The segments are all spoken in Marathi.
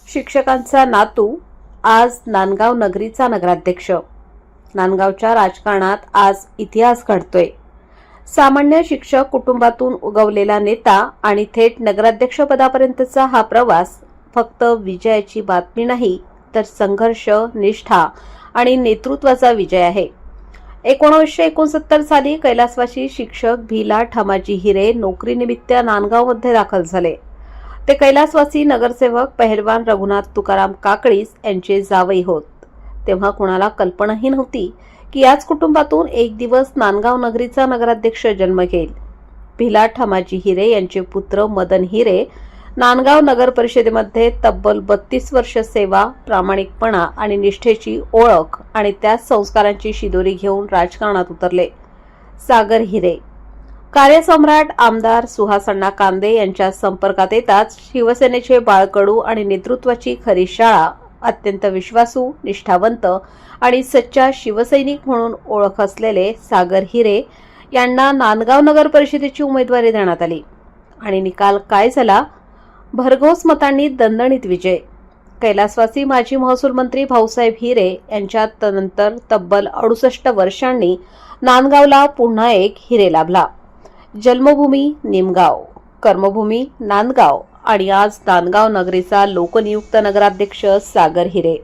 शिक्षकांचा नातू आज नांदगाव नगरीचा नगराध्यक्ष। नांदगावच्या राजकारणात आज इतिहास घडतोय। सामान्य शिक्षक कुटुंबातून उगवलेला नेता आणि थेट नगराध्यक्षपदापर्यंतचा हा प्रवास फक्त विजयाची बातमी नाही, तर संघर्ष, निष्ठा आणि नेतृत्वाचा विजय आहे। 1969 साली कैलासवासी शिक्षक भीला ठमाजी हिरे नोकरीनिमित्त नांदगावमध्ये दाखल झाले। ते कैलासवासी नगरसेवक पहलवान रघुनाथ तुकाराम काकळीस यांचे जावई होत। तेव्हा कुणाला कल्पनाही नव्हती की याच कुटुंबातून एक दिवस नांदगाव नगरीचा नगराध्यक्ष जन्म घेईल। भीला ठमाजी हिरे यांचे पुत्र मदन हिरे नांदगाव नगर परिषदेमध्ये तब्बल 32 वर्ष सेवा, प्रामाणिकपणा आणि निष्ठेची ओळख आणि त्याच संस्कारांची शिदोरी घेऊन राजकारणात उतरले। सागर हिरे कार्यसम्राट आमदार सुहासअण्णा कांदे यांच्या संपर्कात येताच शिवसेनेचे बाळकडू आणि नेतृत्वाची खरी शाळा, अत्यंत विश्वासू, निष्ठावंत आणि सच्चा शिवसैनिक म्हणून ओळख असलेले सागर हिरे यांना नांदगाव नगर परिषदेची उमेदवारी देण्यात आली आणि निकाल काय झाला? भरघोस मतांनी दणदणीत विजय। कैलासवासी माजी महसूल मंत्री भाऊसाहेब हिरे यांच्या नंतर तब्बल 68 वर्षांनी नांदगावला पुन्हा एक हिरे लाभला। जन्मभूमी निमगाव, कर्मभूमी नांदगाव आणि आज नांदगाव नगरीचा लोकनियुक्त नगराध्यक्ष सागर हिरे।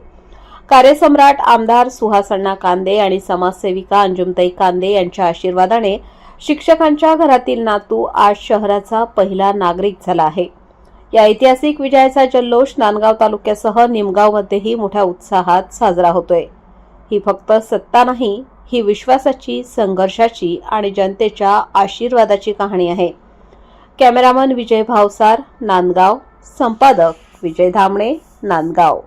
कार्यसम्राट आमदार सुहासअण्णा कांदे आणि समाजसेविका अंजुमताई कांदे यांच्या आशीर्वादाने शिक्षकांच्या घरातील नातू आज शहराचा पहिला नागरिक झाला आहे। या ऐतिहासिक विजयाचा जल्लोष नांदगाव तालुक्यासह निमगावमध्येही मोठ्या उत्साहात साजरा होतोय। ही फक्त सत्ता नाही, ही विश्वासाची, संघर्षाची आणि जनतेच्या आशीर्वादाची कहाणी आहे। कॅमेरामन विजय भावसार, नांदगाव। संपादक विजय धामणे, नांदगाव।